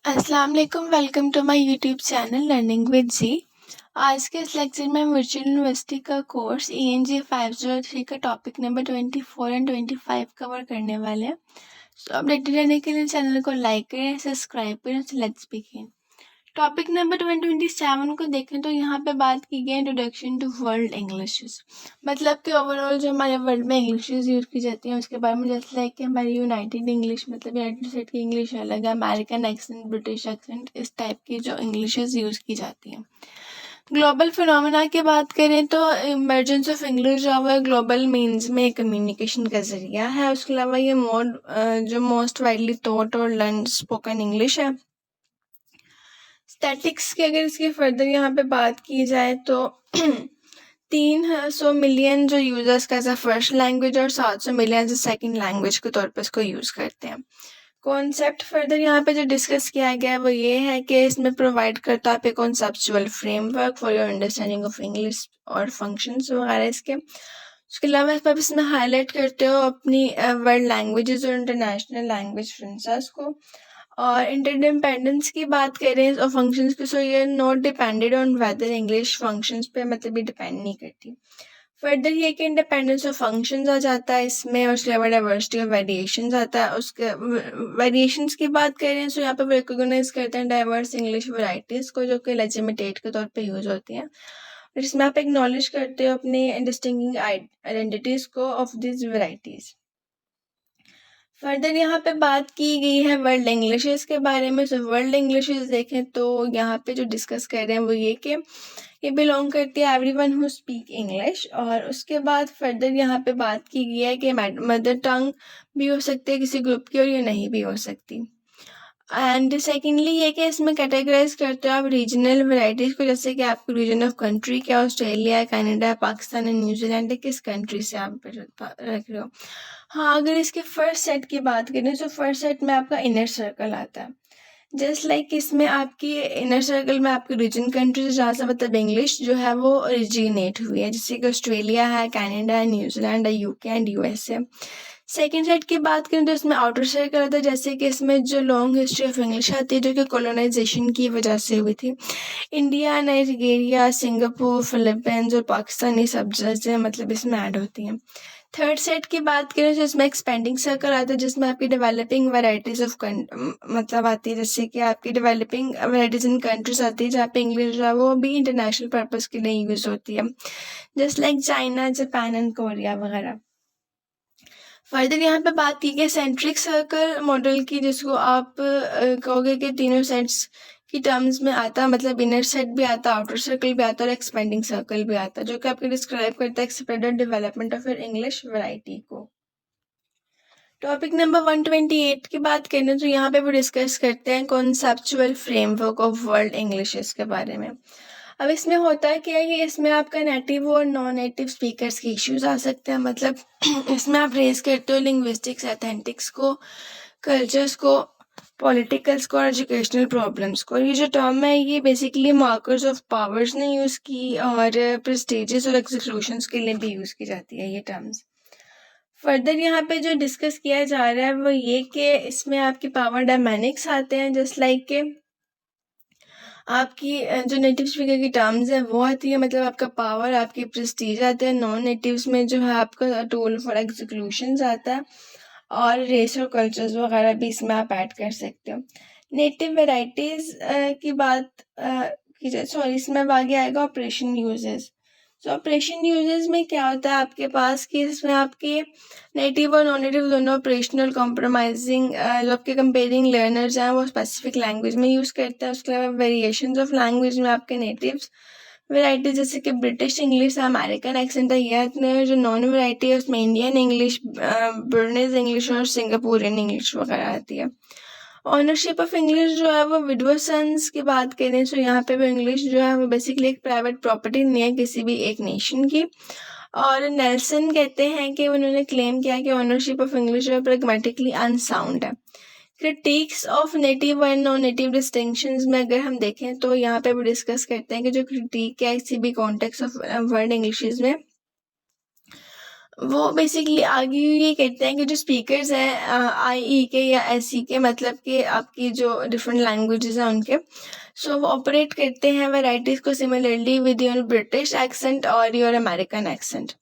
अस्सलाम वालेकुम, welcome to my YouTube channel learning with G. आज के इस लेक्चर में हम वर्चुअल यूनिवर्सिटी का कोर्स ENG 503 का टॉपिक नंबर 24 एंड 25 कवर करने वाले हैं। सो अपडेटेड रहने के लिए चैनल को लाइक करें, सब्सक्राइब करें। Let's begin. टॉपिक नंबर 27 को देखें तो यहाँ पे बात की गई इंट्रोडक्शन टू वर्ल्ड इंग्लिश। मतलब कि ओवरऑल जो हमारे वर्ल्ड में इंग्लिश यूज़ की जाती हैं उसके बारे में, जैसे लाइक कि हमारी यूनाइटेड इंग्लिश, मतलब यूनाइटेड स्टेट की इंग्लिश अलग है, अमेरिकन एक्सेंट, ब्रिटिश एक्सेंट, इस टाइप की जो इंग्लिश यूज़ की जाती हैं। ग्लोबल फिनोमेना की बात करें तो इमर्जेंस ऑफ इंग्लिश जो है ग्लोबल मीन्स में कम्युनिकेशन का जरिया है। उसके अलावा ये जो मोस्ट वाइडली थॉट और लर्न स्पोकन इंग्लिश है। स्टैटिक्स की अगर इसकी फर्दर यहाँ पे बात की जाए तो 300 मिलियन जो यूजर्स का एज अ फर्स्ट लैंग्वेज और 700 million as a second language के तौर पर इसको यूज़ करते हैं। कॉन्सेप्ट फर्दर यहाँ पे जो डिस्कस किया गया है वो ये है कि इसमें प्रोवाइड करता है conceptual framework for your understanding of English और फंक्शंस वगैरह इसके। उसके अलावा आप इसमें हाईलाइट करते हो अपनी वर्ल्ड लैंग्वेजेस और इंटरनेशनल लैंग्वेज फ्रेंड्स को। और इंटरडिपेंडेंस की बात करें और फंक्शंस की, सो ये not depended on whether English functions पे, मतलब ये डिपेंड नहीं करती। फर्दर ये कि इंडिपेंडेंस ऑफ फंक्शंस आ जाता है इसमें, और उसके अलावा डाइवर्सिटी ऑफ वेरिएशंस आता है। उसके वेरिएशंस की बात करें तो यहाँ पे रिकोगनाइज करते हैं डाइवर्स इंग्लिश वैरायटीज़ को जो कि लेजिटिमेट के तौर पे यूज़ होती हैं, और इसमें आप एक्नॉलेज करते हो अपनी डिस्टिंग्विशिंग आइडेंटिटीज़ को ऑफ दिस वैरायटीज़। फर्दर यहाँ पे बात की गई है वर्ल्ड इंग्लिशेस के बारे में। सो वर्ल्ड इंग्लिशेस देखें तो यहाँ पे जो डिस्कस कर रहे हैं वो ये कि ये बिलोंग करती है एवरीवन हु स्पीक इंग्लिश। और उसके बाद फर्दर यहाँ पे बात की गई है कि मदर टंग भी हो सकती है किसी ग्रुप की और ये नहीं भी हो सकती। एंड सेकेंडली ये कि इसमें कैटेगराइज करते हो आप रीजनल वैरायटीज़ को, जैसे कि आपको रीजन ऑफ कंट्री क्या, ऑस्ट्रेलिया है, कनाडा है, पाकिस्तान है, न्यूजीलैंड है, किस कंट्री से आप रख रहे हो। हाँ, अगर इसके फर्स्ट सेट की बात करें तो फर्स्ट सेट में आपका इनर सर्कल आता है। जस्ट लाइक इसमें आपकी इनर सर्कल में आपकी रीजन कंट्री से जहाँ से मतलब इंग्लिश जो है वो ओरिजिनेट हुई है, जैसे कि ऑस्ट्रेलिया है, कनाडा है, न्यूजीलैंड है, UK and USA. Second set की बात करें तो इसमें आउटर सर्कल आता है, जैसे कि इसमें जो लॉन्ग हिस्ट्री ऑफ इंग्लिश आती है जो कि कॉलोनाइजेशन की वजह से हुई थी। इंडिया, नाइजीरिया, सिंगापुर, फिलीपींस और पाकिस्तान ये सब चीज़ें मतलब इसमें ऐड होती हैं। थर्ड सेट की बात करें तो इसमें एक्सपेंडिंग सर्कल आता है जिसमें आपकी डेवलपिंग वैरायटीज़ ऑफ मतलब आती है, जैसे कि आपकी डेवलपिंग वैरायटीज़ इन कंट्रीज आती है जहाँ पे इंग्लिश जो है वो भी इंटरनेशनल पर्पज़ के लिए यूज़ होती है, just like China, Japan and Korea वगैरह। फर्दर यहाँ पे बात की गई सेंट्रिक सर्कल मॉडल की, जिसको आप कहोगे कि तीनों सेट्स की टर्म्स में आता, मतलब इनर सेट भी आता, आउटर सर्कल भी आता और एक्सपेंडिंग सर्कल भी आता, जो कि आपको डिस्क्राइब करता है expected development of English variety को। टॉपिक नंबर 128 की बात करें तो यहाँ पे वो डिस्कस करते हैं conceptual framework of world English के बारे में। अब इसमें होता है क्या है कि इसमें आपका नेटिव और नॉन नेटिव स्पीकर्स के इश्यूज आ सकते हैं, मतलब इसमें आप रेज करते हो लिंग्विस्टिक्स, एथेंटिक्स को, कल्चर्स को, पॉलिटिकल्स को और एजुकेशनल प्रॉब्लम्स को। ये जो टर्म है ये बेसिकली मार्कर्स ऑफ पावर्स ने यूज़ की और प्रेस्टिजियस और एक्सक्लूशंस के लिए भी यूज़ की जाती है ये टर्म्स। फर्दर यहाँ पे जो डिस्कस किया जा रहा है वो ये कि इसमें आपकी पावर डायनामिक्स आते हैं, जस्ट लाइक के आपकी जो नेटिव स्पीकर की टर्म्स हैं वो आती है, मतलब आपका पावर, आपकी प्रेस्टीज आते हैं। नॉन नेटिव्स में जो है आपका टूल फॉर एग्जीक्यूशंस आता है, और रेस और कल्चर्स वगैरह भी इसमें आप ऐड कर सकते हो। नेटिव वेराइटीज़ की बात की जाए, सॉरी इसमें अब आगे आएगा ऑपरेशन यूजेस। सो ऑपरेशन यूजेस में क्या होता है आपके पास कि इसमें आपके नेटिव और नॉन नेटिव दोनों ऑपरेशनल कॉम्प्रोमाइजिंग जो आपके कंपेयरिंग लर्नर्स हैं वो स्पेसिफिक लैंग्वेज में यूज़ करते हैं। उसके अलावा वेरिएशंस ऑफ लैंग्वेज में आपके नेटिव्स वैरायटी जैसे कि ब्रिटिश इंग्लिश, अमेरिकन एक्सेंट है, ये आते हैं। जो नॉन वैरायटी है उसमें इंडियन इंग्लिश, बर्नीज इंग्लिश और सिंगापुरियन इंग्लिश वगैरह आती है। ऑनरशिप ऑफ इंग्लिश जो है वो विडो सन्स की बात करें तो यहाँ पे वो इंग्लिश जो है वो बेसिकली एक प्राइवेट प्रॉपर्टी नहीं है किसी भी एक नेशन की। और नेल्सन कहते हैं कि उन्होंने क्लेम किया कि ऑनरशिप ऑफ इंग्लिश जो है प्रैग्मेटिकली अनसाउंड है। Critics of native and non native distinctions में अगर हम देखें तो यहाँ पे भी डिस्कस करते हैं कि जो क्रिटिक है किसी भी कॉन्टेक्स्ट ऑफ वर्ड इंग्लिश में, वो बेसिकली आगे ये कहते हैं कि जो स्पीकर्स हैं आई के या एस के, मतलब कि आपकी जो डिफरेंट लैंग्वेजेस हैं उनके, सो वो ऑपरेट करते हैं वैराइटीज़ को similarly with your British accent और योर अमेरिकन एक्सेंट।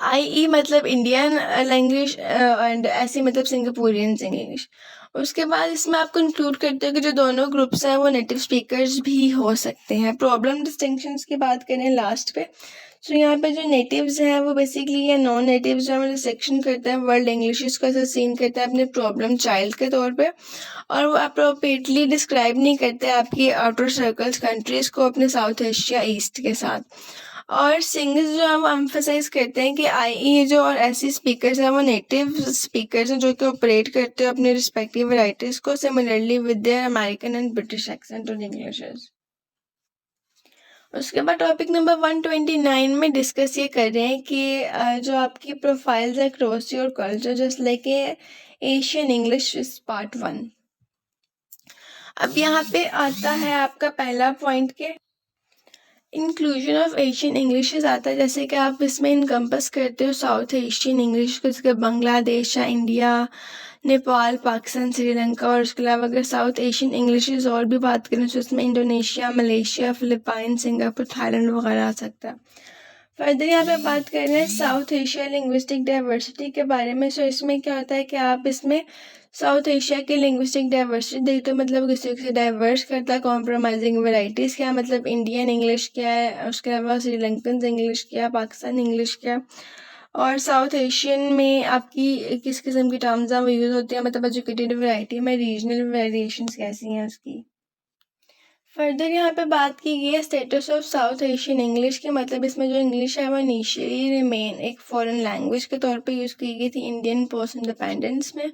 आई मतलब इंडियन लैंग्वेज एंड ऐसी मतलब सिंगापुरियन इंग्लिश। उसके बाद इसमें आप कंक्लूड करते हो कि जो दोनों ग्रुप्स हैं वो नेटिव स्पीकर्स भी हो सकते हैं। प्रॉब्लम डिस्टिंक्शंस की बात करें लास्ट पे, तो यहाँ पे जो नेटिव्स हैं वो बेसिकली या नॉन नेटिव्स जो मतलब सेक्शन करते हैं वर्ल्ड इंग्लिश को ऐसा सीन करते हैं अपने प्रॉब्लम चाइल्ड के तौर पे, और वो अप्रोप्रिएटली डिस्क्राइब नहीं करते आपकी आउटर सर्कल्स कंट्रीज़ को अपने साउथ एशिया ईस्ट के साथ। और सिंगर्स जो हम एम्फोसाइज करते हैं कि आई जो और ऐसी स्पीकर्स हैं वो नेटिव स्पीकर्स हैं जो कि ऑपरेट करते हैं अपने रिस्पेक्टिव वैराइटीज़ को similarly with their American and British accent और इंग्लिश। उसके बाद टॉपिक नंबर 129 में डिस्कस ये कर रहे हैं कि जो आपकी प्रोफाइल्स है across your culture just like Asian English is part 1। अब यहाँ पे आता है आपका पहला पॉइंट के इंक्लूजन ऑफ एशियन इंग्लिशेस आता है, जैसे कि आप इसमें इनकम्पस करते हो साउथ एशियन इंग्लिश को, जैसे बांग्लादेश या इंडिया, नेपाल, पाकिस्तान, श्रीलंका, और उसके अलावा अगर साउथ एशियन इंग्लिशेस और भी बात करें तो इसमें Indonesia, Malaysia, Philippine, Singapore, Thailand वगैरह आ सकता है। फर्दर यहाँ पे बात कर रहे हैं साउथ एशिया लिंग्विस्टिक डाइवर्सिटी के बारे में। सो इसमें क्या होता है कि आप इसमें साउथ एशिया की लिंग्विस्टिक डाइवर्सिटी देखते हो, मतलब किसी से डाइवर्स करता है, कॉम्प्रोमाइजिंग वैराइटीज़ क्या, मतलब इंडियन इंग्लिश क्या है, उसके अलावा श्रीलंकन इंग्लिश क्या, पाकिस्तान इंग्लिश क्या, और साउथ एशियन में आपकी किस किस्म की टर्म्स वो यूज़ होती हैं, मतलब एजुकेटेड वैरायटी में रीजनल वेरिएशंस कैसी हैं उसकी। फर्दर यहाँ पे बात की गई है status of south Asian English के, मतलब इसमें जो इंग्लिश है वो इनिशियली रिमेन एक फॉरेन लैंग्वेज के तौर पे यूज़ की गई थी इंडियन पोस्ट इंडिपेंडेंस में।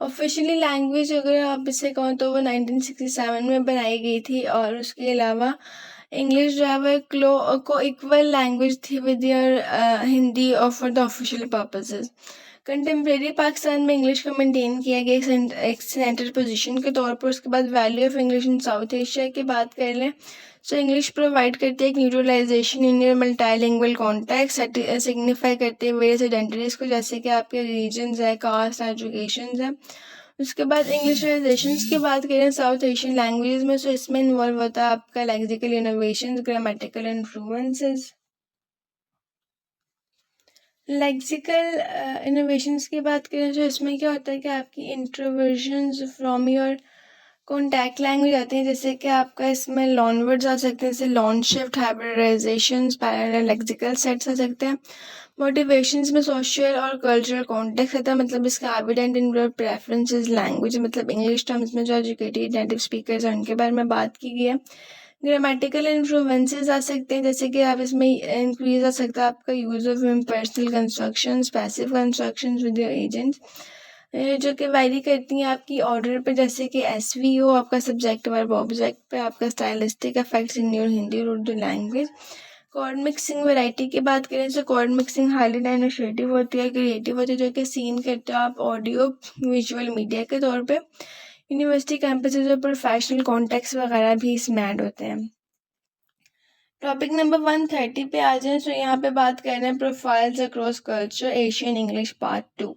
ऑफिशियली लैंग्वेज अगर आप इसे कहो तो वो 1967 में बनाई गई थी, और उसके अलावा इंग्लिश जो है वो को इक्वल लैंग्वेज थी विद योर हिंदी और for the official purposes. Contemporary Pakistan में इंग्लिश को मेंटेन किया गया एक सेंटर पोजीशन के तौर पर। उसके बाद value of English in south Asia की बात कर लें, सो इंग्लिश प्रोवाइड करती है एक neutralization in your multilingual context, signify करते हैं वेरियस आइडेंटिटीज़ को, जैसे कि आपके रीजन्स है, कास्ट, एजुकेशन है। उसके बाद इंग्लिशलाइजेशंस की बात करें साउथ एशियन लैंग्वेजेस में, सो इसमें इन्वॉल्व होता है आपका lexical innovations, grammatical influences. Lexical innovations की बात करें तो इसमें क्या होता है कि आपकी इंट्रोवर्जन्स फ्रॉम योर कॉन्टैक्ट लैंग्वेज आती हैं, जैसे कि आपका इसमें लॉन वर्ड्स आ सकते हैं, जैसे loan shift, hybridizations, parallel lexical sets आ सकते हैं। मोटिवेशंस में सोशल और कल्चरल कॉन्टेक्स्ट आता है, मतलब इसका evident in your preferences language, मतलब इंग्लिश टर्म्स में जो एजुकेटेड नेटिव स्पीकर्स हैं उनके बारे में बात की गई है। ग्रामेटिकल इन्फ्लुएंसेस आ सकते हैं, जैसे कि आप इसमें इंक्रीज आ सकता है आपका use of impersonal constructions, passive constructions with your agents, जो कि वैरी करती हैं आपकी ऑर्डर पे, जैसे कि SVO आपका सब्जेक्ट वर्ब ऑब्जेक्ट पे, आपका stylistic effects in your Hindi और Urdu language. Code mixing variety की बात करें तो कॉर्ड मिक्सिंग हाईली डायनामिक होती है, क्रिएटिव होती है, जो कि सीन करते हो आप ऑडियो विजुअल मीडिया के तौर पे। यूनिवर्सिटी कैंपसेस और प्रोफेशनल कॉन्टेक्स्ट वगैरह भी इसमें ऐड होते हैं। टॉपिक नंबर 130 पे आ जाए, तो यहाँ पे बात कर रहे हैं profiles across culture Asian English part 2।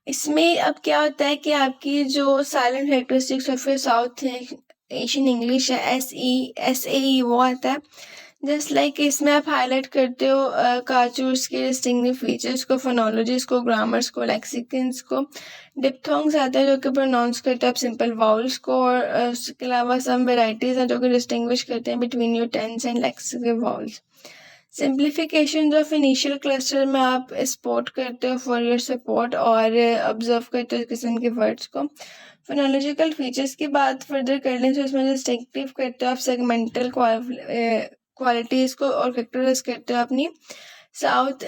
इसमें अब क्या होता है कि आपकी जो silent characteristics of south Asian English है SAE वो आता है, जस्ट लाइक इसमें आप हाईलाइट करते हो काचूर्स के डिस्टिंक्टिव फीचर्स को, फोनोलॉजीज को, ग्रामर्स को, लेक्सिकन्स को। डिप्थोंग्स आते हैं जो कि प्रोनाउंस करते हैं आप सिंपल वाउल्स को, और उसके अलावा सम वेराइटीज़ हैं जो कि डिस्टिंग्विश करते हैं between your tense and lexical vowels. Simplification of initial cluster में आप स्पॉट करते हो फॉर योर सपोर्ट और ऑब्जर्व करते हो इस किस्म के वर्ड्स को। फोनोलॉजिकल फीचर्स की बात फर्दर कर लें तो इसमें डिस्टिंक्टिव करते हो आप सेगमेंटल क्वालिटीज़ को, और कैरेक्टराइज करते हो अपनी साउथ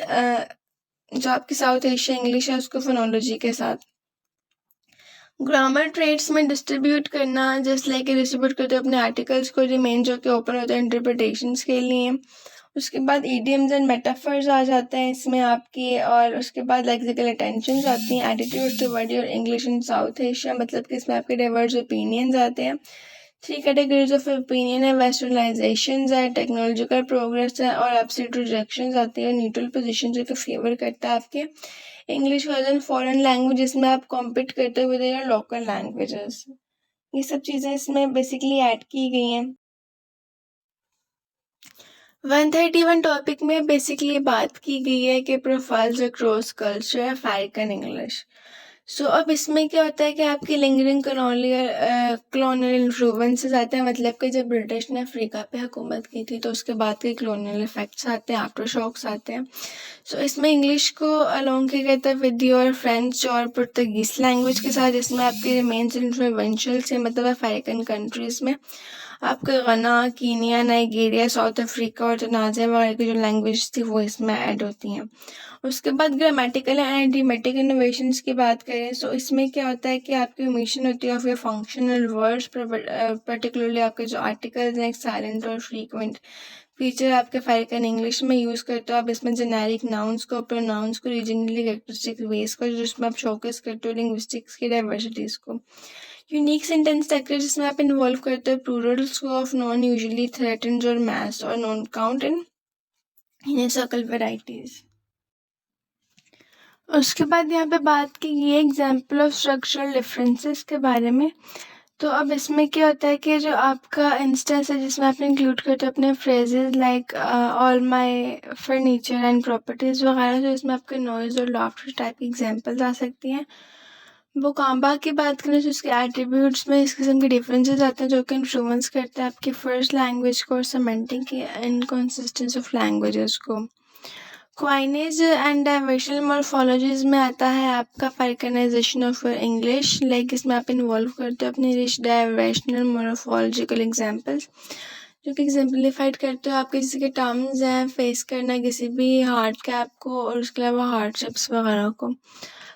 जो आपकी साउथ एशिया इंग्लिश है उसको फोनोलॉजी के साथ। ग्रामर ट्रेड्स में डिस्ट्रीब्यूट करना, जस्ट लाइक डिस्ट्रीब्यूट करते हो अपने आर्टिकल्स को, रिमेन जो कि ओपन होता है इंटरप्रिटेशंस के लिए। उसके बाद ईडियम्स एंड मेटाफर्स आ जाते हैं इसमें आपकी, और उसके बाद लेक्सिकल अटेंशंस आती हैं, attitudes toward your English in south Asia, मतलब कि इसमें आपके डाइवर्स ओपिनियंस आते हैं, 3 कैटेगरीज ऑफ ओपिनियन है, वेस्टर्नलाइजेशन है, टेक्नोलॉजिकल प्रोग्रेस है और एब्सोल्यूट रिजेक्शन आती है। न्यूट्रल पोजीशन जो कि फेवर करता है आपके इंग्लिश वर्जन फॉरेन लैंग्वेज जिसमें आप कॉम्पीट करते हुए विद योर लोकल लैंग्वेजेस। ये सब चीज़ें इसमें बेसिकली ऐड की गई हैं। 131 टॉपिक में बेसिकली बात की गई है कि profiles across culture American English. So अब इसमें क्या होता है कि आपकी लिंगरिंग कॉलोनियल इन्फ्लुएंसेस आते हैं, मतलब कि जब ब्रिटिश ने अफ्रीका पे हुकूमत की थी तो उसके बाद के कॉलोनियल इफेक्ट्स आते हैं, आफ्टर शॉक्स आते हैं। सो इसमें इंग्लिश को अलोंग किया गया था विद योर फ्रेंच और पुर्तगीज लैंग्वेज के साथ, जिसमें आपके रिमेन्स इन्फ्लुएंशियल से मतलब अफ्रीकन कंट्रीज़ में आपके घना, कीनिया, नाइजीरिया, साउथ अफ्रीका और तनाज़ा वगैरह की जो लैंग्वेज थी वो इसमें ऐड होती हैं। उसके बाद ग्रामेटिकल एंड इडियोमेटिक इनोवेशंस की बात करें तो इसमें क्या होता है कि आपकी ओमिशन होती है of your functional words, particularly आपके जो आर्टिकल्स हैं साइलेंट और फ्रीक्वेंट फीचर आपके अफ्रीकन इंग्लिश में यूज़ करते हो आप इसमें जेनेरिक नाउन्स को, प्रोनाउंस को, रीजनली कैरेक्टरिस्टिक वेज को जिसमें आप शोकेस करते हो लिंग्विस्टिक्स की डाइवर्सिटीज़ को। यूनिक सेंटेंस स्ट्रक्चर जिसमें आप इन्वॉल्व करते हो प्लूरल्स को ऑफ नॉन यूजुअली थ्रेटन्ड और मैस और non count in circle varieties. उसके बाद यहाँ पे बात की गई है एग्जाम्पल ऑफ स्ट्रक्चरल डिफरेंसेस के बारे में। तो अब इसमें क्या होता है कि जो आपका इंस्टेंस है जिसमें आप इंक्लूड करते हो अपने phrases like all my furniture and properties वगैरह, जो इसमें आपके नॉइज़ और लाफ्टर टाइप की एग्जांपल्स आ सकती हैं। वो कांबा की बात करें तो उसके एट्रीब्यूट्स में इस किस्म के डिफरेंसेस आते हैं जो कि इन्फ्लुएंस करते हैं आपकी फर्स्ट लैंग्वेज को और सेमेंटिक इनकन्सिस्टेंसी ऑफ लैंग्वेजेस को। क्वाइनेज एंड डाइवर्शनल मॉर्फोलॉजीज में आता है आपका अफ्रीकनाइजेशन ऑफ इंग्लिश, लाइक इसमें आप इन्वॉल्व करते हो अपनी रिच डाइवर्शनल मॉर्फोलॉजिकल एग्जांपल्स जो कि एग्जाम्पलीफाइड करते हो आपके जैसे कि टर्म्स हैं फेस करना किसी भी हार्ड कैप को और उसके अलावा हार्डशिप्स वगैरह को।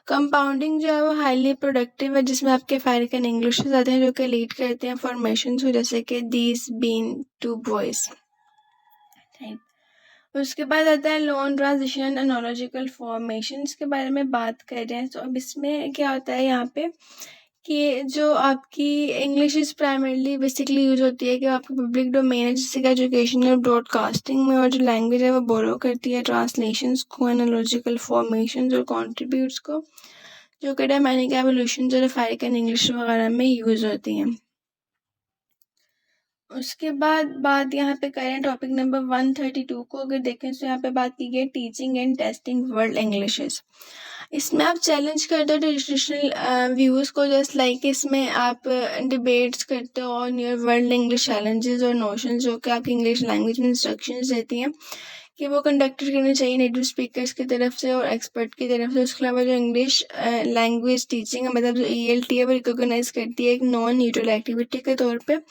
कंपाउंडिंग जो है वो हाईली प्रोडक्टिव है जिसमें आपके अफ्रीकन इंग्लिश आते हैं जो कि लीड करते हैं फॉर्मेशन को, जैसे कि दीज बीन टू बॉयज। उसके बाद आता है लोन ट्रांजिशन एनोलॉजिकल फॉर्मेशंस के बारे में बात कर रहे हैं। तो अब इसमें क्या होता है यहाँ पे कि जो आपकी English is primarily basically use होती है कि आपकी पब्लिक डोमेन है जैसे कि एजुकेशन और ब्रॉडकास्टिंग में, और जो लैंग्वेज है वो बोरो करती है ट्रांसलेशंस को, एनोलॉजिकल फॉर्मेशंस और कॉन्ट्रीब्यूट्स को, जो कि डायनामिक एवोल्यूशन और अफ्रीकन इंग्लिश वगैरह में यूज़ होती हैं। उसके बाद बात यहाँ पे करें टॉपिक नंबर 132 को अगर देखें तो यहाँ पे बात की गई टीचिंग एंड टेस्टिंग वर्ल्ड इंग्लिशेस। इसमें आप चैलेंज करते हो ट्रेडिशनल व्यूज़ को, जस्ट लाइक इसमें आप डिबेट्स करते हो on your world English challenges और नोशन जो कि आपकी इंग्लिश लैंग्वेज में इंस्ट्रक्शंस देती हैं कि वो कंडक्ट करनी चाहिए नेटिव स्पीकर्स की तरफ से और एक्सपर्ट की तरफ से। उसके अलावा जो इंग्लिश लैंग्वेज टीचिंग है मतलब जो ELT है वो रिकोगनाइज करती है एक नॉन न्यूट्रल एक्टिविटी के तौर पर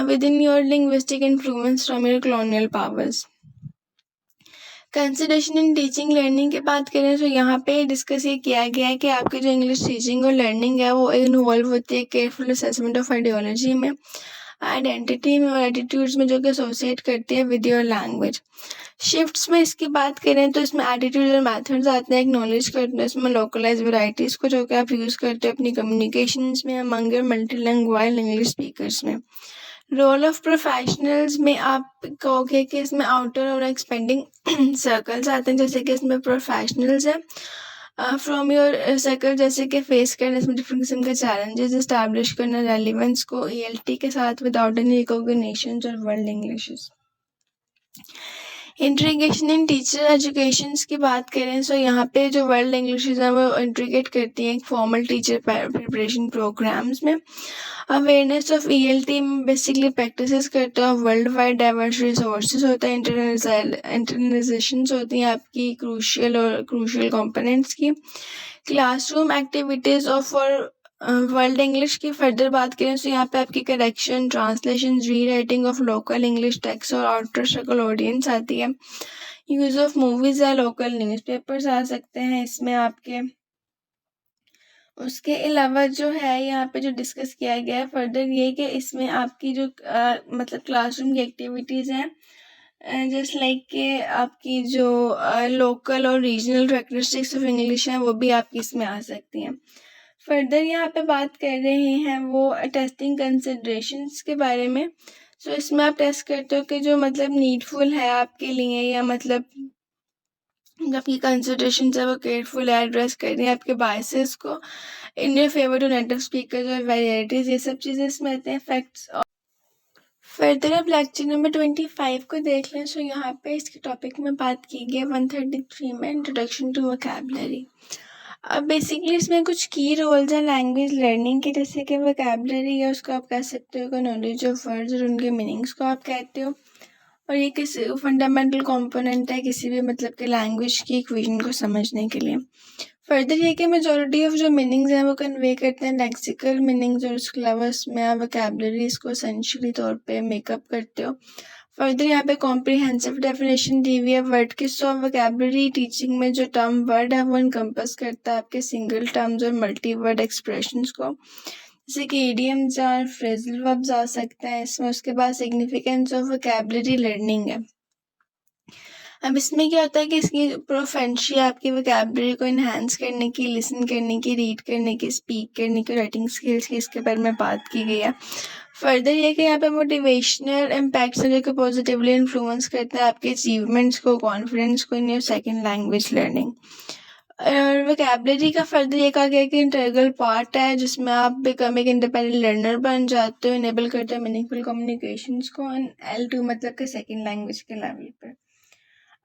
within your linguistic influence from your colonial powers. Consideration in teaching learning की बात करें तो यहाँ पे डिस्कस ये किया गया है कि आपकी जो इंग्लिश टीचिंग और लर्निंग है वो इन्वॉल्व होती है केयरफुल असेसमेंट ऑफ आइडियोलॉजी में, आइडेंटिटी में और एटीट्यूड्स में जो कि एसोसिएट करती है विद योर लैंग्वेज। शिफ्ट्स में इसकी बात करें तो इसमें एटीट्यूड और मेथड्स आते हैं एक्नॉलेज करते हैं इसमें लोकलाइज वैरायटीज़ को जो कि आप यूज़ करते हो अपनी कम्युनिकेशंस में अमंग योर मल्टीलैंग्वेज इंग्लिश स्पीकर्स में। रोल ऑफ प्रोफेशनल्स में आप कहोगे कि इसमें आउटर और एक्सपेंडिंग सर्कल्स आते हैं, जैसे कि इसमें प्रोफेशनल्स हैं फ्रॉम योर सर्कल जैसे कि फेस करना इसमें डिफरेंट किस्म के चैलेंजेस, इस्टेब्लिश करना रेलिवेंस को ELT के साथ विदाउट एनी रिकॉग्निशन और वर्ल्ड इंग्लिश। इंट्रीगेशन इन टीचर एजुकेशन की बात करें तो यहाँ पे जो वर्ल्ड इंग्लिश है वो इंट्रीगेट करती हैं फॉर्मल टीचर प्रिपरेशन प्रोग्राम्स में। अवेयरनेस ऑफ ELT में बेसिकली प्रैक्टिसेस करते हो वर्ल्ड वाइड डाइवर्स रिसोर्सेज होता है, इंटरनाइजेशंस होती हैं आपकी क्रूशियल कंपोनेंट्स की। Classroom activities of world English की फर्दर बात करें तो यहाँ पे आपकी correction, translation, rewriting of local English text और आउटर सर्कल ऑडियंस आती है। यूज़ ऑफ मूवीज़ या लोकल न्यूज़पेपर्स आ सकते हैं इसमें आपके। उसके अलावा जो है यहाँ पे जो डिस्कस किया गया है फर्दर ये कि इसमें आपकी जो मतलब क्लासरूम की एक्टिविटीज़ हैं जस्ट लाइक के आपकी जो लोकल और रीजनल कैरेक्टरिस्टिक्स ऑफ इंग्लिश हैं वो भी आपकी इसमें आ सकती हैं। फर्दर यहाँ पे बात कर रहे हैं वो टेस्टिंग कंसिडरेशंस के बारे में। सो इसमें आप टेस्ट करते हो कि जो मतलब नीडफुल है आपके लिए, या मतलब जो आपकी कंसिडरेशन है वो केयरफुल है, एड्रेस कर रही है आपके बायसेस को in your favour to native speakers और वेराइटीज, ये सब चीज़ें इसमें आते हैं फैक्ट्स। फर्दर अब लेक्चर नंबर 25 को देख लें। सो यहाँ पे इसके टॉपिक में बात की गई 133 में इंट्रोडक्शन टू वोकैबुलरी। अब बेसिकली इसमें कुछ की रोल्स हैं लैंग्वेज लर्निंग के, जैसे कि वोकैबुलरी है उसको आप कह सकते हो, नॉलेज ऑफ वर्ड्स और उनके मीनिंग्स को आप कहते हो, और ये किसी फंडामेंटल कंपोनेंट है किसी भी मतलब के लैंग्वेज की इक्वेशन को समझने के लिए। फर्दर ये कि मेजॉरिटी ऑफ जो मीनिंग्स हैं वो कन्वे करते हैं लेक्सिकल मीनिंग्स, और उसके अलावा उसमें आप वोकैबुलरीज को एसेंशियली तौर पे मेकअप करते हो। फर्दर यहाँ पे कॉम्प्रिहेंसिव डेफिनेशन दी हुई है वर्ड की। सो वोकैबुलरी टीचिंग में जो टर्म वर्ड है वो इनकम्पस करता है आपके सिंगल टर्म्स और मल्टी वर्ड एक्सप्रेशंस को, जैसे कि इडियम्स और फ्रेजल वर्ब्स आ सकता है इसमें। उसके बाद सिग्निफिकेंस ऑफ वोकैबुलरी लर्निंग है। अब इसमें क्या होता है कि इसकी प्रोफेंशी आपकी वोकैबुलरी को इन्हांस करने की, लिसन करने की, रीड करने की, स्पीक करने की, राइटिंग स्किल्स की, इसके बारे में बात की गई है। फर्दर ये कि यहाँ पे मोटिवेशनल इम्पैक्ट्स हैं जो कि पॉजिटिवली इन्फ्लुएंस करते हैं आपके अचीवमेंट्स को, कॉन्फिडेंस को in your second language learning. और वोकैबुलरी का फर्दर ये कहा गया कि इंटेग्रल पार्ट है जिसमें आप बिकम एक इंडिपेंडेंट लर्नर बन जाते हो, इनेबल करते हो मीनिंगफुल कम्युनिकेशंस को इन L2 मतलब के सेकेंड लैंग्वेज के लेवल पर।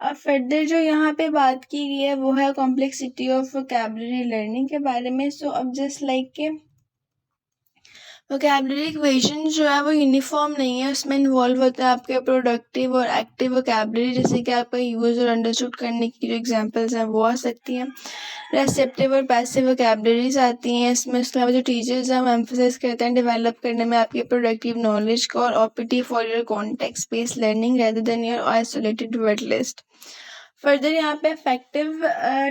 अब फर्दर जो यहाँ पे बात की गई है वो है कॉम्प्लेक्सिटी ऑफ वोकैबुलरी लर्निंग के बारे में। सो अब जस्ट लाइक के वोकैबुलरी इक्वेशन जो है वो यूनिफॉर्म नहीं है, उसमें इन्वॉल्व होता है आपके प्रोडक्टिव और एक्टिव वोकैबुलरी, जैसे कि आपका यूज और अंडरस्टूड करने की जो एग्जांपल्स हैं वो आ सकती हैं। रेसेप्टिव और पैसिव वोकैबुलरीज आती हैं इसमें। उसके अलावा जो टीचर्स हैं वो एम्फसाइज करते हैं डेवलप करने में आपकी प्रोडक्टिव नॉलेज को, और OPT for your context based learning rather than your isolated word list. Further यहाँ पे इफेक्टिव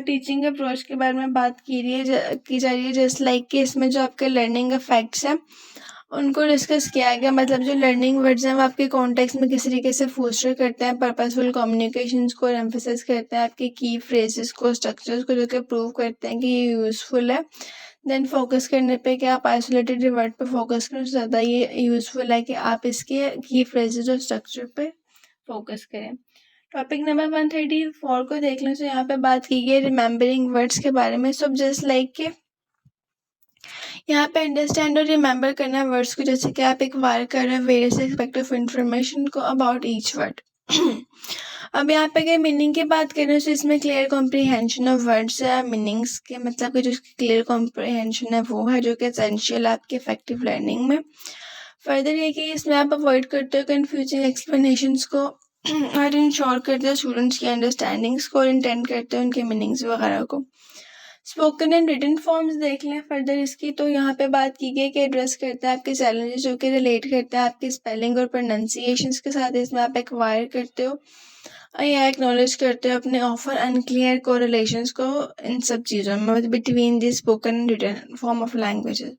टीचिंग अप्रोच के बारे में बात की जा रही है, जस्ट लाइक कि इसमें जो आपके लर्निंग इफेक्ट्स हैं उनको डिस्कस किया गया। मतलब जो लर्निंग वर्ड्स हैं वो आपके कॉन्टेक्स्ट में किस तरीके से फोस्टर करते हैं पर्पसफुल कम्युनिकेशंस को, और एम्फसाइज करते हैं आपके की फ्रेजेस को, स्ट्रक्चर्स को, जो कि प्रूव करते हैं कि ये यूज़फुल है। देन फोकस करने पे कि आप आइसोलेटेड वर्ड पे फोकस करें, ज़्यादा ये यूज़फुल है कि आप इसके की फ्रेजेस और स्ट्रक्चर पे फोकस करें। टॉपिक नंबर 134 को देख लें। तो यहाँ पे बात की गई रिमेंबरिंग वर्ड्स के बारे में। सो जस्ट लाइक के यहाँ पे अंडरस्टैंड और रिमेंबर करना वर्ड्स को, जैसे कि आप एक बार कर रहे हैं वेरियस एस्पेक्ट ऑफ इंफॉर्मेशन को अबाउट ईच वर्ड। अब यहाँ पे अगर मीनिंग की बात करें तो इसमें क्लियर कॉम्प्रिहेंशन ऑफ वर्ड्स है, मीनिंग्स के मतलब कि जो क्लियर कॉम्प्रिहेंशन है वो है जो कि एसेंशियल है आपके इफेक्टिव लर्निंग में। फर्दर ये कि इसमें आप अवॉइड करते हो कन्फ्यूजिंग एक्सप्लेनेशंस को, और इंश्योर करते हो स्टूडेंट्स की अंडरस्टैंडिंग्स को, और इंटेंड करते हो उनके मीनिंग्स वगैरह को। स्पोकन एंड रिटन फॉर्म्स देख लें फर्दर इसकी। तो यहाँ पे बात की गई कि एड्रेस करता है आपके चैलेंजेस जो कि रिलेट करते हैं आपके स्पेलिंग और प्रोनाउंसिएशंस के साथ। इसमें आप एक्वायर करते हो या एक्नॉलेज करते हो अपने ऑफर अनक्लियर कोरिलेशंस को इन सब चीज़ों में between the spoken and written form of languages.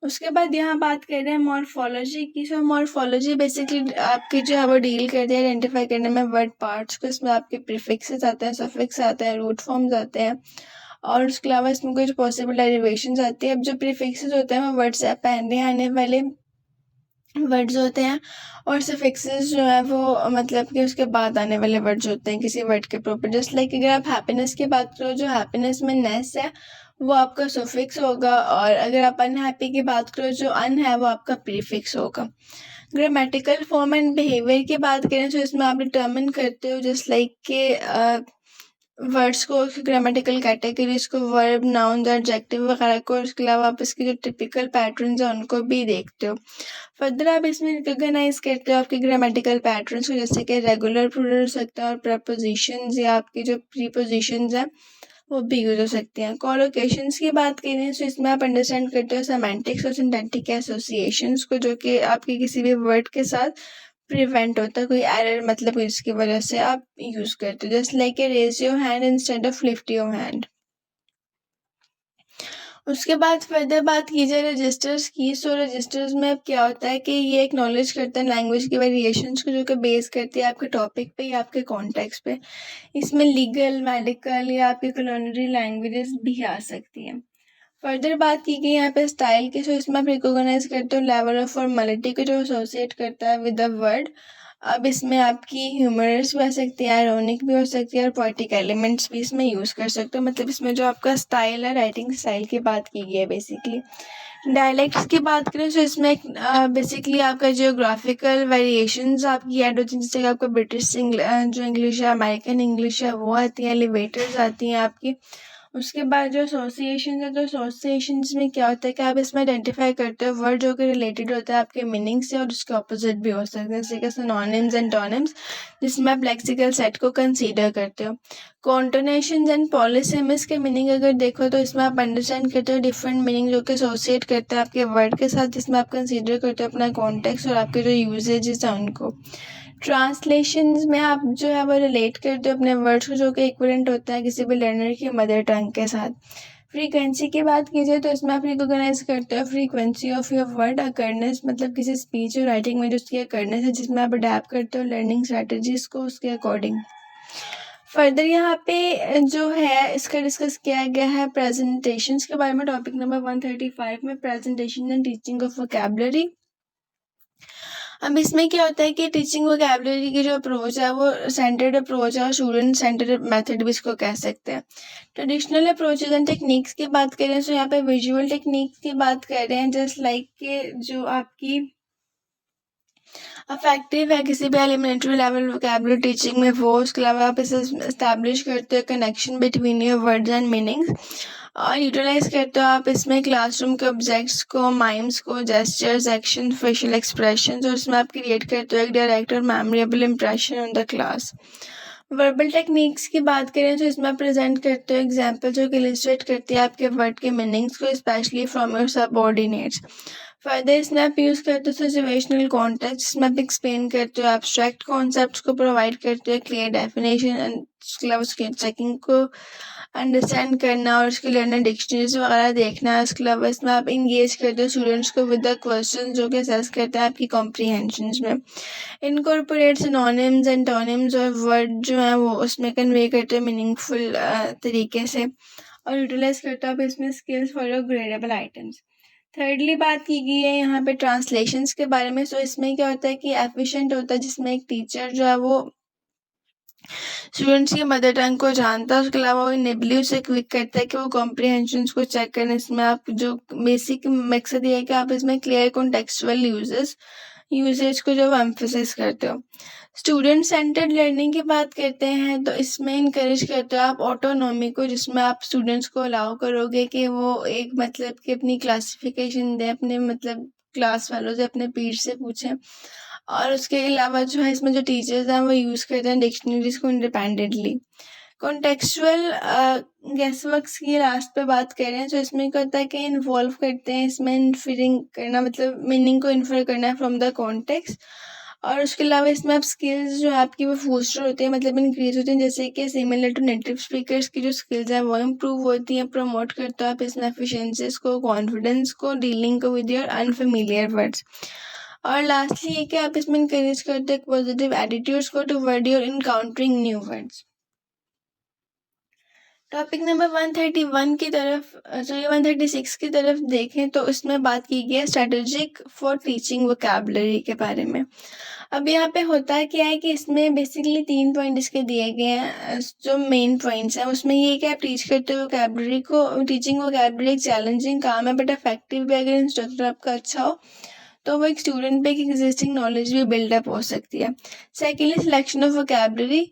उसके बाद यहाँ बात कर रहे हैं मॉर्फोलॉजी की। सो मॉर्फोलॉजी बेसिकली आपकी जो है वो डील करती है आइडेंटिफाई करने में वर्ड पार्ट्स को। इसमें आपके प्रीफिक्सेस आते हैं, सफिक्स आते हैं, रूट फॉर्म्स आते हैं, और उसके अलावा इसमें कुछ पॉसिबल डेरिवेशंस आती है। अब जो प्रीफिक्सेस होते हैं वो वर्ड से पहले आने वाले वर्ड्स होते हैं, और सफिक्सेस जो है वो मतलब कि उसके बाद आने वाले वर्ड्स होते हैं किसी वर्ड के प्रॉपर। जस्ट लाइक अगर आप हैप्पीनेस की बात करो, जो हैप्पीनेस में नेस है वो आपका सुफिक्स होगा, और अगर आप अनहैप्पी की बात करो जो अन है वो आपका प्रीफिक्स होगा। ग्रामेटिकल फॉर्म एंड बिहेवियर की बात करें तो इसमें आप डिटर्मिन करते हो जस्ट लाइक के वर्ड्स को, ग्रामेटिकल कैटेगरीज को, वर्ब, नाउन, एडजेक्टिव वगैरह को। उसके अलावा आप इसके जो टिपिकल पैटर्न्स हैं उनको भी देखते हो। फर्दर आप इसमें रिकॉग्नाइज करते हो आपके ग्रामेटिकल पैटर्न्स को, जैसे कि रेगुलर प्लूरल हो सकता है, और प्रपोजिशंस या आपकी जो प्रीपोजिशंस हैं वो भी यूज हो सकते हैं। कोलोकेशंस की बात करें तो इसमें आप अंडरस्टैंड करते हो सेमेंटिक्स और सिंटैक्टिक एसोसिएशंस को, जो कि आपके किसी भी वर्ड के साथ प्रिवेंट होता है कोई एरर, मतलब इसकी वजह से आप यूज करते हो। Just like a raise your hand instead of lift your hand. उसके बाद फर्दर बात की जाए रजिस्टर्स की। सो रजिस्टर्स में अब क्या होता है कि ये एक्नॉलेज करते हैं लैंग्वेज की वेरिएशंस को, जो कि बेस करती है आपके टॉपिक पे या आपके कॉन्टेक्स्ट पे। इसमें लीगल, मेडिकल या आपकी कुलिनरी लैंग्वेजेस भी आ सकती हैं। फर्दर बात की गई यहाँ पे स्टाइल की, सो इसमें आप रिकॉग्नाइज करते हो लेवल ऑफ फॉर्मेलिटी को जो एसोसिएट करता है विद द वर्ड। अब इसमें आपकी ह्यूमरस भी हो सकती है, आयरॉनिक भी हो सकती है और पोएटिक एलिमेंट्स भी इसमें यूज़ कर सकते हो। मतलब इसमें जो आपका स्टाइल है, राइटिंग स्टाइल की बात की गई है बेसिकली। डायलेक्ट्स की बात करें तो इसमें बेसिकली आपका जियोग्राफिकल वेरिएशंस आपकी ऐड होती हैं, जैसे कि आपका ब्रिटिश जो इंग्लिश है, अमेरिकन इंग्लिश है, वो आती है, एलिवेटर्स आती हैं आपकी। उसके बाद जो एसोसिएशंस है, तो एसोसिएशंस में क्या होता है कि आप इसमें आइडेंटिफाई करते हो वर्ड जो कि रिलेटेड होता है आपके मीनिंग से और उसके ऑपोजिट भी हो सकते हैं, जैसे कि सिनोनिम्स एंड टोनिम्स, जिसमें आप लेक्सिकल सेट को कंसीडर करते हो। कॉन्टोनेशंस एंड पॉलीसेमिस के मीनिंग अगर देखो तो इसमें आप अंडरस्टैंड करते हो डिफरेंट मीनिंग जो कि एसोसिएट करते हैं आपके वर्ड के साथ, जिसमें आप कंसीडर करते हो अपना कॉन्टेक्स्ट और आपके जो यूजेजेस हैं उनको। ट्रांसलेशंस में आप जो है वो रिलेट करते हो अपने वर्ड्स को जो कि इक्विवेलेंट होता है किसी भी लर्नर की मदर टंग के साथ। फ्रीक्वेंसी की बात की जाए तो इसमें आप रिकॉग्नाइज करते हो फ्रीक्वेंसी ऑफ योर वर्ड अकर्नेस, मतलब किसी स्पीच और राइटिंग में जो उसकी अकर्नेस है, जिसमें आप अडेप्ट करते हो लर्निंग स्ट्रेटजीज को उसके अकॉर्डिंग। फर्दर यहाँ पे जो है इसका डिस्कस किया गया है प्रेजेंटेशंस के बारे में, टॉपिक नंबर 135 में presentation and teaching of vocabulary. अब इसमें क्या होता है कि टीचिंग वोकैबुलरी की जो अप्रोच है वो सेंटर्ड अप्रोच है और स्टूडेंट सेंटर्ड मेथड भी इसको कह सकते हैं। ट्रेडिशनल अप्रोचेज एंड टेक्निक्स की बात करें तो यहाँ पे विजुअल टेक्निक्स की बात कर रहे हैं, जस्ट लाइक के जो आपकी अफेक्टिव है किसी भी एलिमेंट्री लेवल वोकैबुलरी टीचिंग में वो। उसके अलावा आप इसे एस्टैब्लिश करते हो connection between your words and meanings और यूटिलाइज करते हो आप इसमें क्लासरूम के ऑब्जेक्ट्स को, माइम्स को, जेस्चर्स, एक्शन, फेशियल एक्सप्रेशन, और इसमें आप क्रिएट करते हो एक डायरेक्ट और memorable impression on the class. Verbal techniques की बात करें तो इसमें प्रेजेंट करते हो एग्जाम्पल जो कि इलिस्ट्रेट करती है आपके वर्ड के मीनिंग्स को, specially from your subordinates. Further इसमें आप यूज़ करते हो सिचुएशनल कॉन्टेक्स्ट, जिसमें आप एक्सप्लेन करते हो एब्स्ट्रैक्ट कॉन्सेप्ट्स को, प्रोवाइड करते हो क्लियर डेफिनेशन एंड उसके अलावा उसके चेकिंग को अंडरस्टैंड करना और उसके लर्नर डिक्शनरीज वगैरह देखना। उसके अलावा इसमें आप इंगेज करते हो स्टूडेंट्स को विद द क्वेश्चन जो कि असेस करते हैं आपकी कॉम्प्रीहेंशंस में। इनकॉर्पोरेट सिनोनिम्स एंड टोनिम्स और वर्ड जो है वो उसमें कन्वे करते हैं मीनिंगफुल तरीके से और यूटिलाइज करते हो आप इसमें skills for your gradable items. Thirdly बात की गई है यहाँ पे ट्रांसलेशंस के बारे में। सो इसमें क्या होता है कि एफिशिएंट होता है, जिसमें एक टीचर जो है वो स्टूडेंट्स की मदर टंग को जानता है, उसके अलावा वो इनेबली उसे क्विक करता है कि वो कॉम्प्रीहेंशंस को चेक करें। इसमें आप जो बेसिक मकसद ये है कि आप इसमें क्लियर कॉन्टेक्चुअल यूजेज को जो एम्फेसिस करते हो। स्टूडेंट सेंटर्ड लर्निंग की बात करते हैं तो इसमें इनकरेज करते हो आप ऑटोनॉमी को, जिसमें आप स्टूडेंट्स को अलाउ करोगे कि वो एक मतलब कि अपनी क्लासिफिकेशन दें, अपने मतलब क्लास वालों से, अपने पीर से पूछें। और उसके अलावा जो है इसमें जो टीचर्स हैं वो यूज़ करते हैं डिक्शनरीज को इंडिपेंडेंटली। कॉन्टेक्चुअल गेसवर्क्स की लास्ट पे बात करें तो इसमें क्या होता है कि इन्वॉल्व करते हैं इसमें इन्फरिंग करना, मतलब मीनिंग को इन्फर करना है फ्रॉम द कॉन्टेक्स्ट। और उसके अलावा इसमें आप स्किल्स जो है आपकी वो फूस्टर होती है, मतलब इंक्रीज होती हैं, जैसे कि सिमिलर टू नेटिव स्पीकर्स की जो स्किल्स हैं वो इम्प्रूव होती हैं। प्रमोट करते हो आप इसमें एफिशिएंसीज को, कॉन्फिडेंस को, डीलिंग को विद योर अनफेमिलियर वर्ड्स। और लास्टली ये कि आप इसमें इंकरेज करते हैं पॉजिटिव एटीट्यूड्स को toward your encountering new words. Topic number 131 की तरफ 136 की तरफ देखें तो इसमें बात की गई है स्ट्रेटेजिक फॉर टीचिंग वोकैबुलरी के बारे में। अब यहाँ पे होता है क्या है कि इसमें बेसिकली 3 पॉइंट इसके दिए गए हैं जो मेन पॉइंट्स हैं। उसमें ये कि आप टीच करते हो वोकैबुलरी को। टीचिंग वोकैबुलरी एक चैलेंजिंग काम है बट इफेक्टिव भी अगर इंस्ट्रक्टर आपका अच्छा हो तो वो एक स्टूडेंट पे एक एग्जिस्टिंग नॉलेज भी बिल्डअप हो सकती है। सेकेंडली सिलेक्शन ऑफ वोकैबुलरी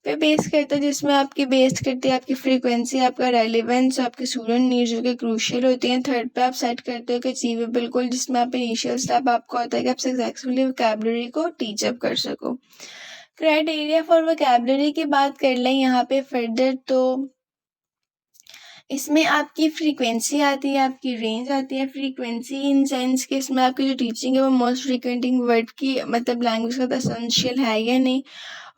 पे बेस करता है, जिसमें आपकी बेस करती है आपकी फ्रीक्वेंसी, आपका रेलिवेंस, आपके स्टूडेंट नीड्स जो कि क्रूशियल होती हैं। थर्ड पे आप सेट करते हो कि अचीवेबल गोल, जिसमें आप इनिशियल स्टेप आपका होता है कि आप सक्सेसफुली वोकैबुलरी को टीच अप कर सको। क्राइटेरिया फॉर वोकैबुलरी की बात कर लें यहाँ पे फर्दर तो इसमें आपकी फ्रीक्वेंसी आती है, आपकी रेंज आती है। फ्रीक्वेंसी इन सेंस कि इसमें आपकी जो टीचिंग है वो मोस्ट फ्रीक्वेंटिंग वर्ड की मतलब लैंग्वेज का एसेंशियल है या नहीं,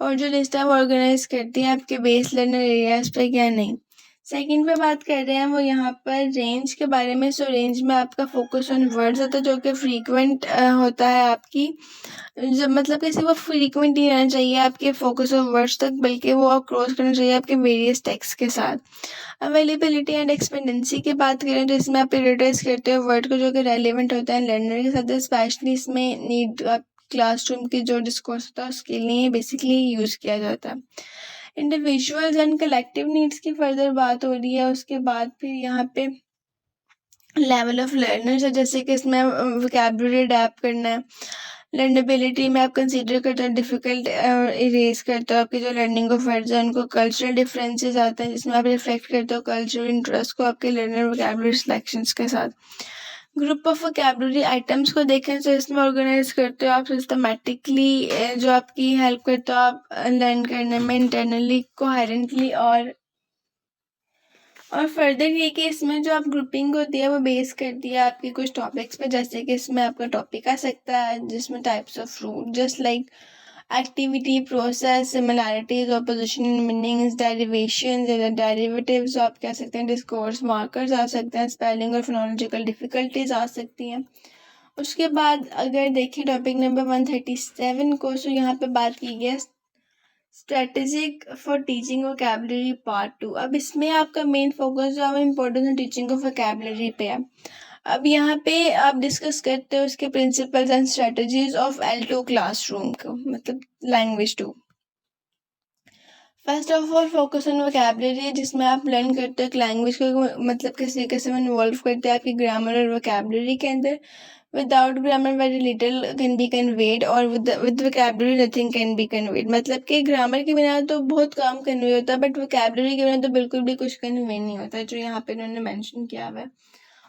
और जो लिस्ट है वो ऑर्गेनाइज करती है आपके बेस लर्नर एरियाज पे या नहीं। सेकंड पे बात कर रहे हैं वो यहाँ पर रेंज के बारे में। सो रेंज में आपका फोकस ऑन वर्ड्स होता है जो कि फ्रीक्वेंट होता है आपकी, जब मतलब कि सिर्फ वो फ्रीक्वेंट ही रहना चाहिए आपके फोकस ऑफ वर्ड्स तक, बल्कि वो आप क्रॉस करना चाहिए आपके वेरियस टेक्स्ट के साथ। अवेलेबिलिटी एंड एक्सपेंडेंसी की बात करें तो इसमें आप प्रायोरिटाइज करते हो वर्ड को जो कि रेलिवेंट होता है लर्नर के साथ, स्पेशली इसमें नीड क्लासरूम की जो डिस्कोर्स होता है उसके लिए बेसिकली यूज़ किया जाता है। इंडिविजुअल्स एंड कलेक्टिव नीड्स की फर्दर बात हो रही है। उसके बाद फिर यहाँ पे लेवल ऑफ लर्नर्स है, जैसे कि इसमें वोकैबुलरी अडेप्ट करना है। लर्नेबिलिटी में आप कंसीडर करते हो डिफ़िकल्ट इरेज करते हो आपकी जो लर्निंग ऑफ वर्ड्स है उनको। कल्चरल डिफरेंसेस आते हैं जिसमें आप रिफ्लेक्ट करते हो कल्चरल इंटरेस्ट को आपके लर्नर वोकैबुलरी सिलेक्शंस के साथ। ग्रुप ऑफ वोकैबुलरी आइटम्स को देखें तो इसमें ऑर्गेनाइज करते हो आप सिस्टमेटिकली, जो आपकी हेल्प करते हो आप लर्न करने में इंटरनली कोहेरेंटली। और फर्दर ये कि इसमें जो आप ग्रुपिंग होती है वो बेस करती है आपकी कुछ टॉपिक्स पे, जैसे कि इसमें आपका टॉपिक आ सकता है जिसमें types of fruit, just like activity, process, similarities, opposition meanings, derivations या डेरिवेटिव्स आप कह सकते हैं, डिस्कोर्स मार्कर्स आ सकते हैं, स्पेलिंग और फोनोलॉजिकल डिफिकल्टीज आ सकती हैं। उसके बाद अगर देखें टॉपिक नंबर 137 को, सो यहाँ पे बात की गई है strategic for teaching vocabulary part 2। अब इसमें आपका मेन फोकस जो है importance of teaching of vocabulary पे है। अब यहाँ पे आप डिस्कस करते हो उसके principles and strategies of L2 classroom को, मतलब language 2। First of all focus on vocabulary, जिसमें आप लर्न करते हो एक लैंग्वेज को मतलब किस तरीके से इन्वॉल्व करते हैं आपकी ग्रामर और वोकैबुलरी के अंदर। Without grammar very little can be conveyed और with vocabulary nothing can be conveyed. मतलब कि ग्रामर के बिना तो बहुत काम कन्वे होता है बट वोकैबुलरी के बिना तो बिल्कुल भी कुछ कन्वे नहीं होता, जो यहाँ पे उन्होंने मेंशन किया हुआ है।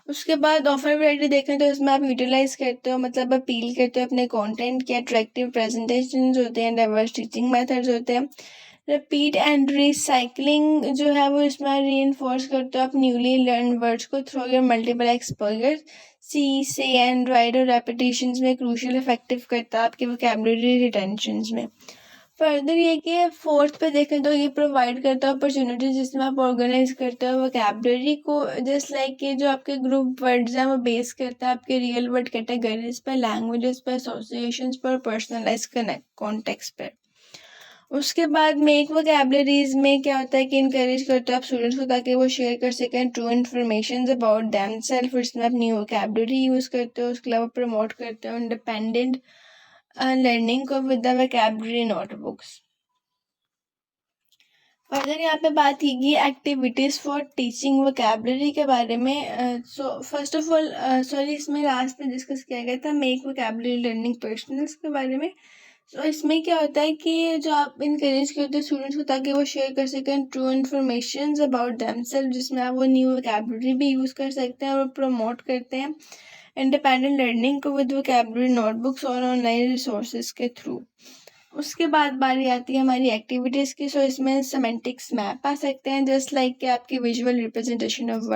उसके बाद ऑफर वैरायटी देखें तो इसमें आप यूटिलाइज करते हो, मतलब अपील करते हो अपने कंटेंट के, अट्रैक्टिव प्रेजेंटेशन होते हैं, डाइवर्स टीचिंग मेथड्स होते हैं। रिपीट एंड रिसाइकलिंग जो है वो इसमें री करते हो आप न्यूली लर्न वर्ड्स को थ्रू योर मल्टीपल एक्सपोजर। सी से एंड राइट और रेपिटेशंस में क्रूशियल इफेक्टिव करता है आपके वोकैबुलरी रिटेंशंस में। फर्दर ये कि फोर्थ पे देखें तो ये प्रोवाइड करता है अपॉर्चुनिटीज जिसमें आप ऑर्गेनाइज करते हो वोकैबुलरी को, जस्ट लाइक कि जो आपके ग्रुप वर्ड्स हैं वो बेस करता है आपके रियल वर्ड कैटेगरीज पर, लैंग्वेजेस पर, एसोसिएशंस पर, पर्सनलाइज कॉन्टेक्स्ट पर। उसके बाद मेक वोकैबुलरीज में क्या होता है कि इनकरेज करते हो आप स्टूडेंट्स को ताकि वो शेयर कर सकें true information about them self. इसमें आप न्यू वोकैबुलरी यूज़ करते हो। उसके अलावा प्रमोट करते हो इंडिपेंडेंट लर्निंग को with the vocabulary notebooks. Further यहाँ पे बात की एक्टिविटीज़ फॉर टीचिंग वोकैबुलरी के बारे में। So first of all sorry इसमें लास्ट में डिस्कस किया गया था मेक वोकैबुलरी लर्निंग पर्सनल्स के बारे में। तो इसमें क्या होता है कि जो आप इनकरेज करते हो स्टूडेंट्स को ताकि वो शेयर कर सकें ट्रू इन्फॉर्मेशन अबाउट देमसेल्फ, जिसमें आप वो न्यू वोकैबुलरी भी यूज़ कर सकते हैं, और प्रमोट करते हैं इंडिपेंडेंट लर्निंग को विद वोकैबुलरी नोटबुक्स और ऑनलाइन रिसोर्सेज के थ्रू। उसके बाद बारी आती है हमारी एक्टिविटीज़ की। सो इसमें सेमेंटिक्स मैप आ सकते हैं, जस्ट लाइक कि आपकी विजुअल रिप्रेजेंटेशन ऑफ